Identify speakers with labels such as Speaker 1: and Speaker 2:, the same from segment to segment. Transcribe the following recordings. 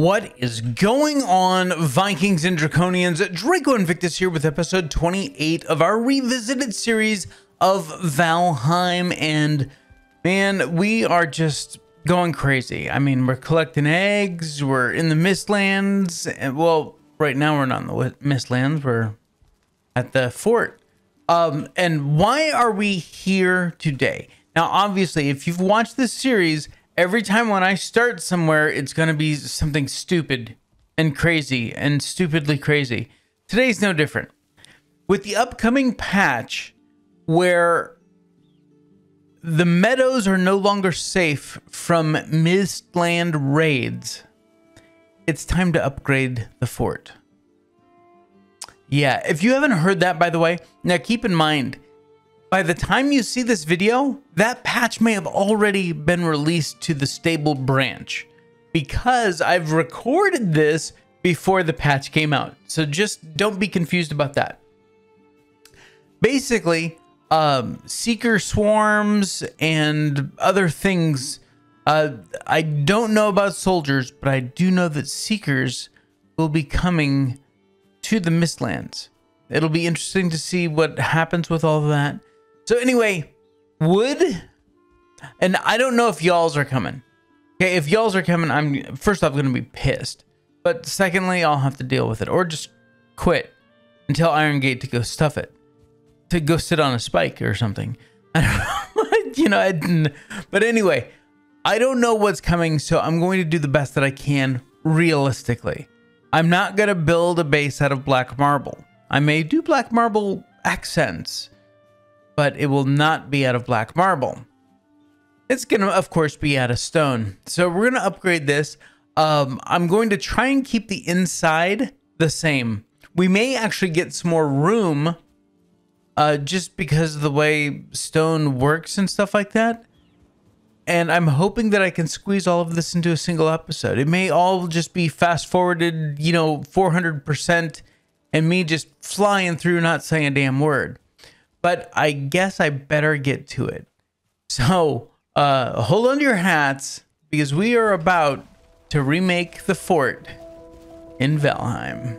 Speaker 1: What is going on, Vikings and Draconians? Draco Invictus here with episode 28 of our revisited series of Valheim, and man, we are just going crazy. I mean, we're collecting eggs, we're in the Mistlands, and well, right now we're not in the Mistlands, we're at the fort. And why are we here today? Now, obviously, if you've watched this series, every time when I start somewhere, it's going to be something stupid and crazy and stupidly crazy. Today's no different. With the upcoming patch where the meadows are no longer safe from Mistland raids, it's time to upgrade the fort. Yeah, if you haven't heard that, by the way, now keep in mind, by the time you see this video, that patch may have already been released to the stable branch because I've recorded this before the patch came out. So just don't be confused about that. Basically, seeker swarms and other things. I don't know about soldiers, but I do know that seekers will be coming to the Mistlands. It'll be interesting to see what happens with all of that. So anyway, wood, and I don't know if y'alls are coming. Okay, if y'alls are coming, I'm first off going to be pissed. But secondly, I'll have to deal with it or just quit and tell Iron Gate to go stuff it. To go sit on a spike or something. I don't know. You know, I didn't. But anyway, I don't know what's coming, so I'm going to do the best that I can realistically. I'm not going to build a base out of black marble. I may do black marble accents, but it will not be out of black marble. It's going to, of course, be out of stone. So we're going to upgrade this. I'm going to try and keep the inside the same. We may actually get some more room just because of the way stone works and stuff like that. And I'm hoping that I can squeeze all of this into a single episode. It may all just be fast forwarded, you know, 400% and me just flying through, not saying a damn word. But I guess I better get to it. So hold on to your hats because we are about to remake the fort in Valheim.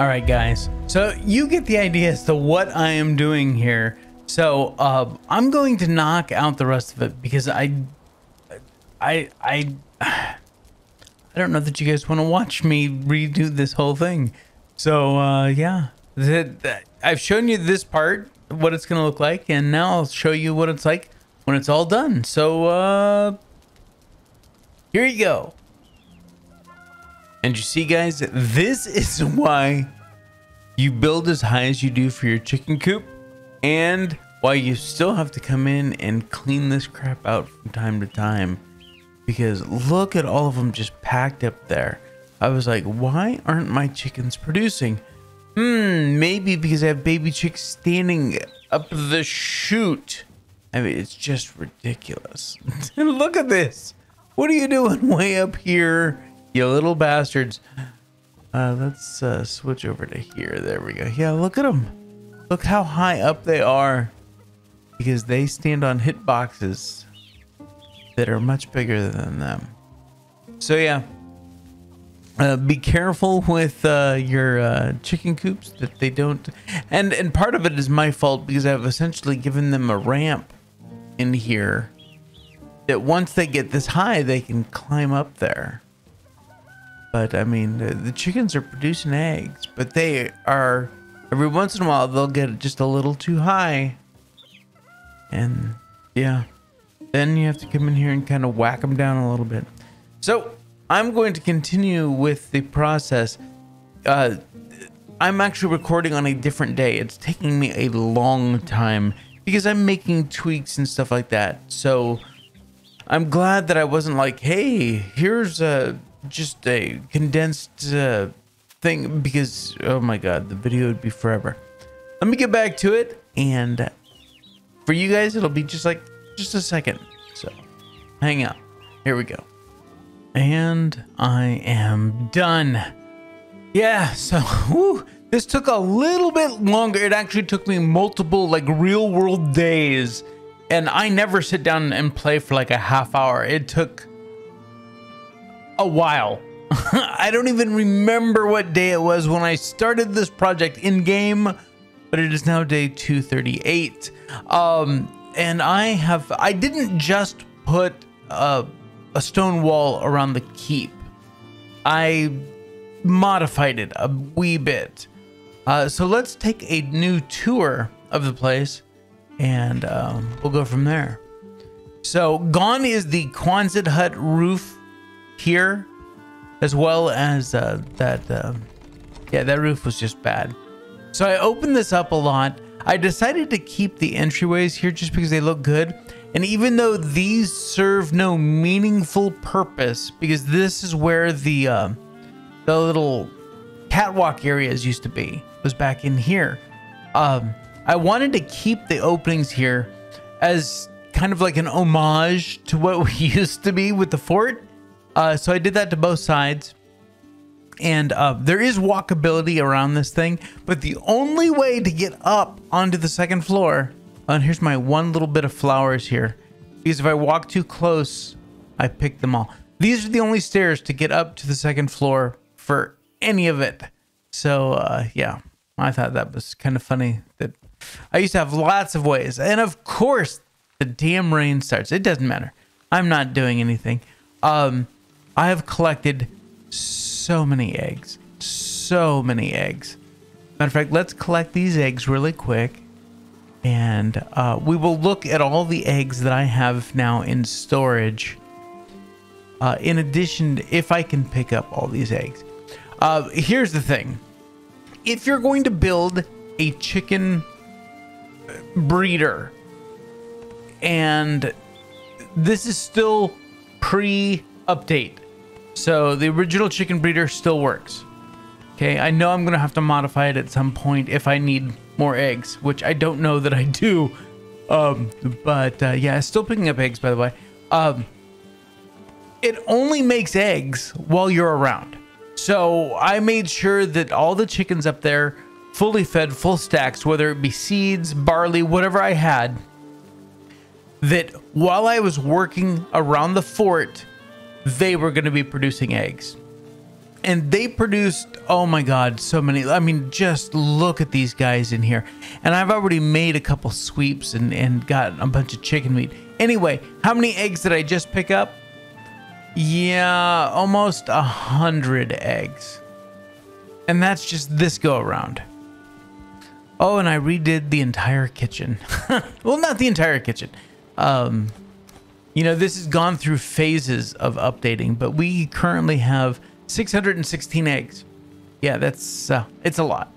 Speaker 1: All right, guys. So you get the idea as to what I am doing here. So I'm going to knock out the rest of it because I don't know that you guys want to watch me redo this whole thing. So yeah, I've shown you this part, what it's gonna look like, and now I'll show you what it's like when it's all done. So here you go. And you see, guys, this is why you build as high as you do for your chicken coop, and why you still have to come in and clean this crap out from time to time. Because look at all of them just packed up there. I was like, why aren't my chickens producing? Maybe because I have baby chicks standing up the chute. I mean, it's just ridiculous. Look at this. What are you doing way up here, you little bastards? Let's switch over to here. There we go. Yeah, look at them. Look how high up they are. Because they stand on hitboxes that are much bigger than them. So yeah, be careful with your chicken coops that they don't, and part of it is my fault because I've essentially given them a ramp in here that once they get this high they can climb up there. But I mean, the chickens are producing eggs, but they are, every once in a while they'll get just a little too high, and yeah, then you have to come in here and kind of whack them down a little bit. So I'm going to continue with the process. I'm actually recording on a different day. It's taking me a long time because I'm making tweaks and stuff like that. So I'm glad that I wasn't like, hey, here's just a condensed thing, because oh my god, the video would be forever. Let me get back to it, and for you guys it'll be just a second, so hang out. Here we go. And I am done. Yeah, so whew, this took a little bit longer. It actually took me multiple like real world days, and I never sit down and play for like a half hour. It took a while. I don't even remember what day it was when I started this project in game, but it is now day 238. And I didn't just put a stone wall around the keep. I modified it a wee bit. So let's take a new tour of the place, and we'll go from there. So gone is the Quonset hut roof here, as well as that roof was just bad. So I opened this up a lot. I decided to keep the entryways here just because they look good. And even though these serve no meaningful purpose, because this is where the little catwalk areas used to be, was back in here. I wanted to keep the openings here as kind of like an homage to what we used to be with the fort. So I did that to both sides. And there is walkability around this thing, but the only way to get up onto the second floor, and here's my one little bit of flowers here, because if I walk too close, I pick them all. These are the only stairs to get up to the second floor for any of it. So yeah, I thought that was kind of funny that I used to have lots of ways. And of course, the damn rain starts. It doesn't matter. I'm not doing anything. I have collected so many eggs. So many eggs. Matter of fact, let's collect these eggs really quick. And we will look at all the eggs that I have now in storage. In addition, if I can pick up all these eggs. Here's the thing. If you're going to build a chicken breeder, and this is still pre-update, so the original chicken breeder still works. Okay, I know I'm gonna have to modify it at some point if I need more eggs, which I don't know that I do. But yeah, still picking up eggs, by the way. It only makes eggs while you're around. So I made sure that all the chickens up there, fully fed, full stacks, whether it be seeds, barley, whatever I had, that while I was working around the fort, they were going to be producing eggs. and they produced, oh my god, so many. I mean, just look at these guys in here. And I've already made a couple sweeps and got a bunch of chicken meat. Anyway, how many eggs did I just pick up? Yeah, almost 100 eggs. And that's just this go around. Oh, and I redid the entire kitchen. Well, not the entire kitchen. You know, this has gone through phases of updating, but we currently have 616 eggs. Yeah, that's it's a lot.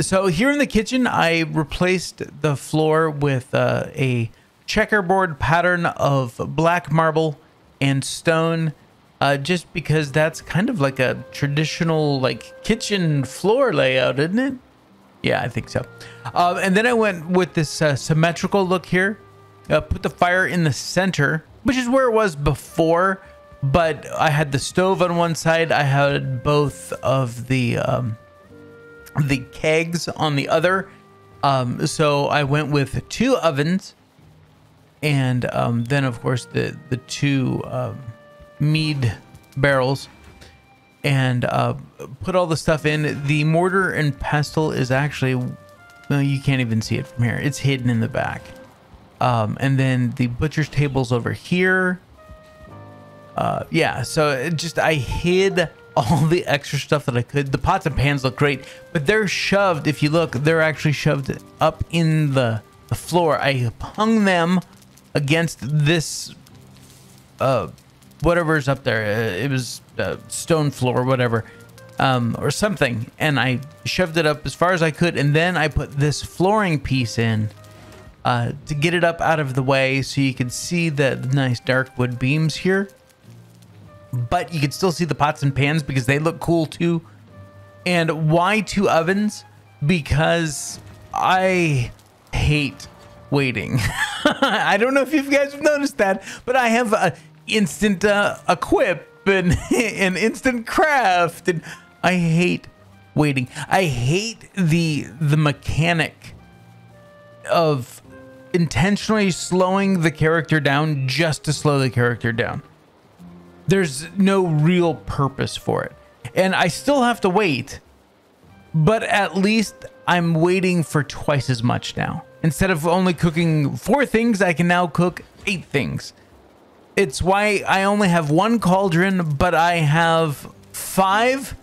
Speaker 1: So here in the kitchen, I replaced the floor with a checkerboard pattern of black marble and stone, just because that's kind of like a traditional like kitchen floor layout, isn't it? Yeah, I think so. And then I went with this symmetrical look here. Put the fire in the center, which is where it was before, but I had the stove on one side. I had both of the kegs on the other. So I went with 2 ovens, and then of course the 2 mead barrels, and put all the stuff in. The mortar and pestle is actually, well, you can't even see it from here. It's hidden in the back. And then the butcher's table's over here. Yeah, so it just, I hid all the extra stuff that I could. The pots and pans look great, but they're shoved. If you look, they're actually shoved up in the floor. I hung them against this, whatever's up there. It was stone floor, whatever, or something. And I shoved it up as far as I could. And then I put this flooring piece in to get it up out of the way, so you can see the nice dark wood beams here. But you can still see the pots and pans because they look cool too. And why 2 ovens? Because I hate waiting. I don't know if you guys have noticed that, but I have a instant equip and an instant craft, and I hate waiting. I hate the mechanic of intentionally slowing the character down just to slow the character down. There's no real purpose for it. And I still have to wait, but at least I'm waiting for twice as much now. Instead of only cooking 4 things, I can now cook 8 things. It's why I only have 1 cauldron, but I have 5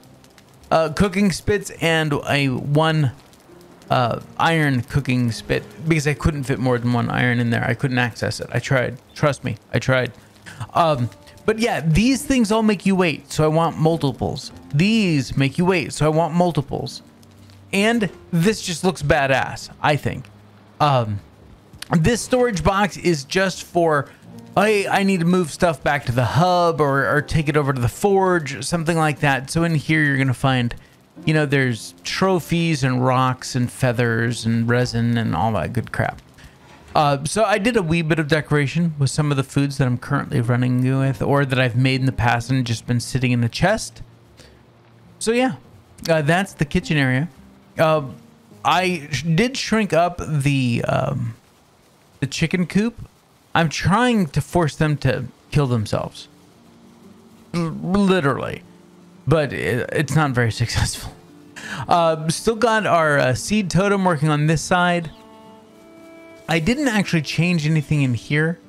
Speaker 1: cooking spits and a 1 iron cooking spit, because I couldn't fit more than 1 iron in there. I couldn't access it. I tried. Trust me, I tried. But yeah, these things all make you wait, so I want multiples. These make you wait, so I want multiples. And this just looks badass, I think. This storage box is just for, I need to move stuff back to the hub, or take it over to the forge, or something like that. So in here you're gonna find, you know, there's trophies and rocks and feathers and resin and all that good crap. So I did a wee bit of decoration with some of the foods that I'm currently running with, or that I've made in the past and just been sitting in a chest. So yeah, that's the kitchen area. I did shrink up the chicken coop. I'm trying to force them to kill themselves, literally, but it's not very successful. Still got our seed totem working on this side. I didn't actually change anything in here.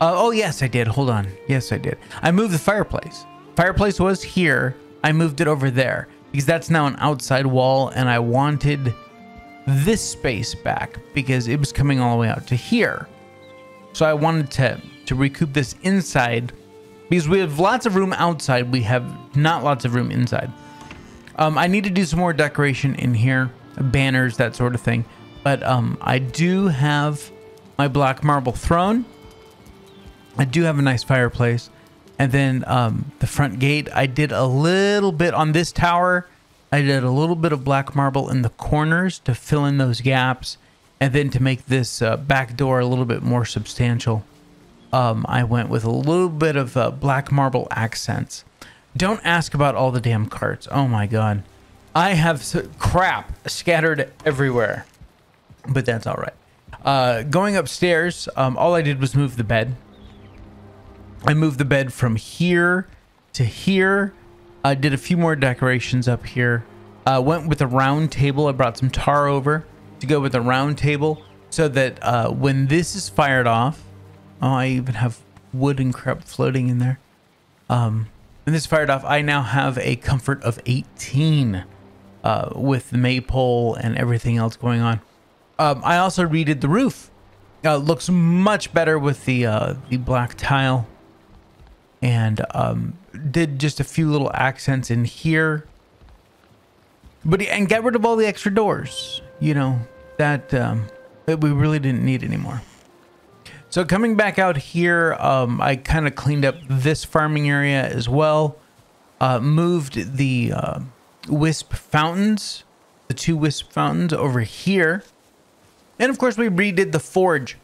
Speaker 1: Oh yes, I did. Hold on. Yes, I did. I moved the fireplace. Fireplace was here. I moved it over there because that's now an outside wall, and I wanted this space back because it was coming all the way out to here. So I wanted to recoup this inside, because we have lots of room outside. We have not lots of room inside. I need to do some more decoration in here, banners, that sort of thing. But I do have my black marble throne. I do have a nice fireplace. And then the front gate, I did a little bit on this tower. I did a little bit of black marble in the corners to fill in those gaps. And then to make this back door a little bit more substantial, I went with a little bit of black marble accents. Don't ask about all the damn carts. Oh my god. I have crap scattered everywhere. But that's all right. Going upstairs, all I did was move the bed. I moved the bed from here to here, I did a few more decorations up here. Went with a round table. I brought some tar over to go with a round table so that when this is fired off, oh, I even have wood and crap floating in there. When this is fired off, I now have a comfort of 18 with the maypole and everything else going on. I also redid the roof. Looks much better with the black tile, and did just a few little accents in here. But and got rid of all the extra doors, you know, that we really didn't need anymore. So coming back out here, I kind of cleaned up this farming area as well. Moved the wisp fountains, the 2 wisp fountains over here. And of course we redid the forge.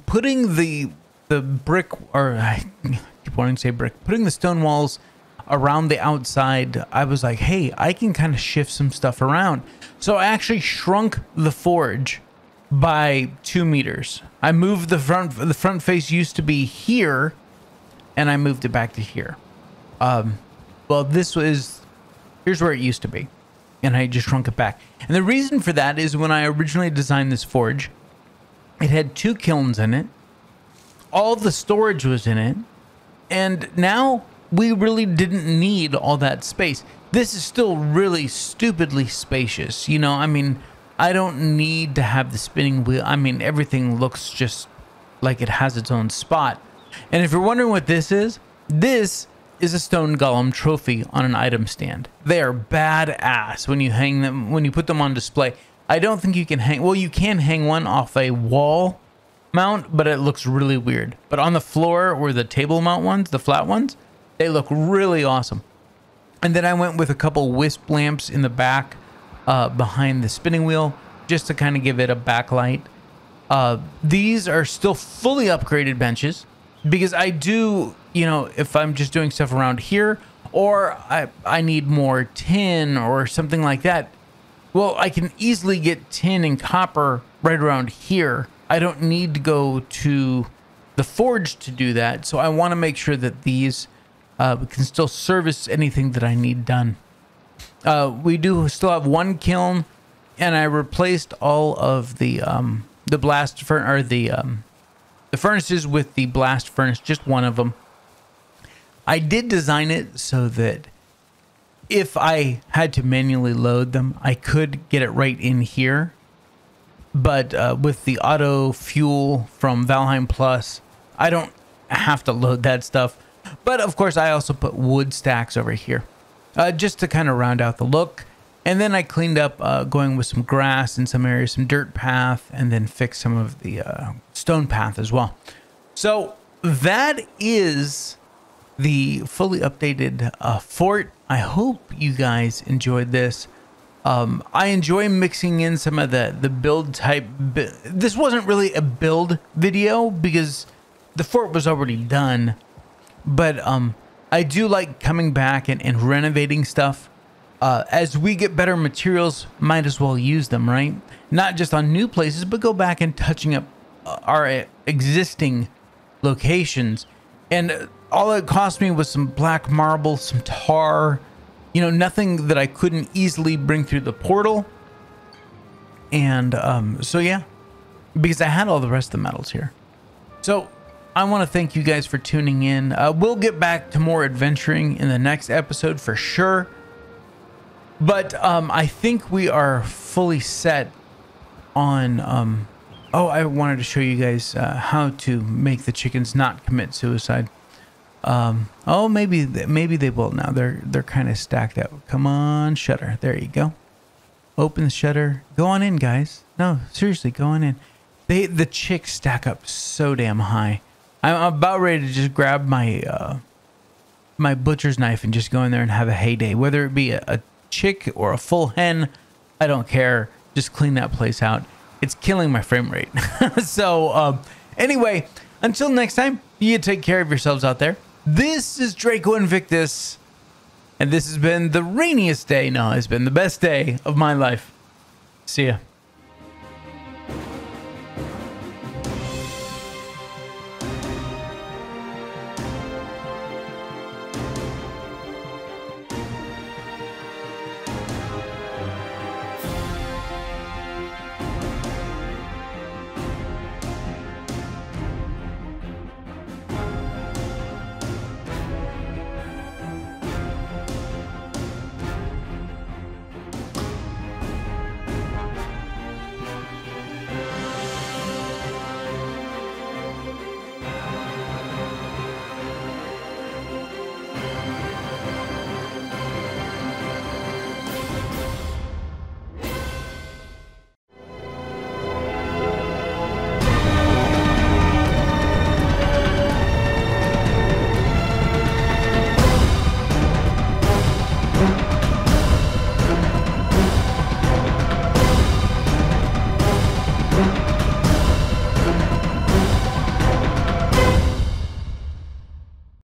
Speaker 1: Putting the brick, or I keep wanting to say brick, putting the stone walls around the outside, I was like, hey, I can kind of shift some stuff around. So I actually shrunk the forge by 2 meters. I moved the front face used to be here, and I moved it back to here. Well, here's where it used to be, and I just shrunk it back. And the reason for that is when I originally designed this forge, it had 2 kilns in it. All the storage was in it, and now we really didn't need all that space. This is still really stupidly spacious. You know, I mean, I don't need to have the spinning wheel. I mean, everything looks just like it has its own spot. And if you're wondering what this is a stone golem trophy on an item stand. They are badass when you hang them, when you put them on display. I don't think you can hang, well, you can hang one off a wall mount, but it looks really weird. But on the floor or the table mount ones, the flat ones, they look really awesome. And then I went with a couple wisp lamps in the back behind the spinning wheel just to kind of give it a backlight. These are still fully upgraded benches because I do, you know, if I'm just doing stuff around here or I need more tin or something like that, well, I can easily get tin and copper right around here. I don't need to go to the forge to do that. So I want to make sure that these can still service anything that I need done. We do still have 1 kiln, and I replaced all of the blast or the furnaces with the blast furnace, just one of them. I did design it so that if I had to manually load them, I could get it right in here. But with the auto fuel from Valheim Plus, I don't have to load that stuff. But of course, I also put wood stacks over here just to kind of round out the look. And then I cleaned up going with some grass in some areas, some dirt path, and then fixed some of the stone path as well. So that is the fully updated fort. I hope you guys enjoyed this. I enjoy mixing in some of the build type. This wasn't really a build video because the fort was already done. But I do like coming back and renovating stuff. As we get better materials, might as well use them, right? Not just on new places, but go back and touching up our existing locations. And all it cost me was some black marble, some tar, you know, nothing that I couldn't easily bring through the portal. And so yeah, because I had all the rest of the metals here. So I want to thank you guys for tuning in. We'll get back to more adventuring in the next episode for sure. But I think we are fully set on... oh, I wanted to show you guys how to make the chickens not commit suicide. Oh, maybe they will now. They're kind of stacked out. Come on, shutter. There you go. Open the shutter. Go on in, guys. No, seriously, go on in. The chicks stack up so damn high. I'm about ready to just grab my my butcher's knife and just go in there and have a heyday. Whether it be a chick or a full hen, I don't care. Just clean that place out. It's killing my frame rate. So anyway, until next time, you take care of yourselves out there. This is Draco Invictus, and this has been the rainiest day. No, it's been the best day of my life. See ya.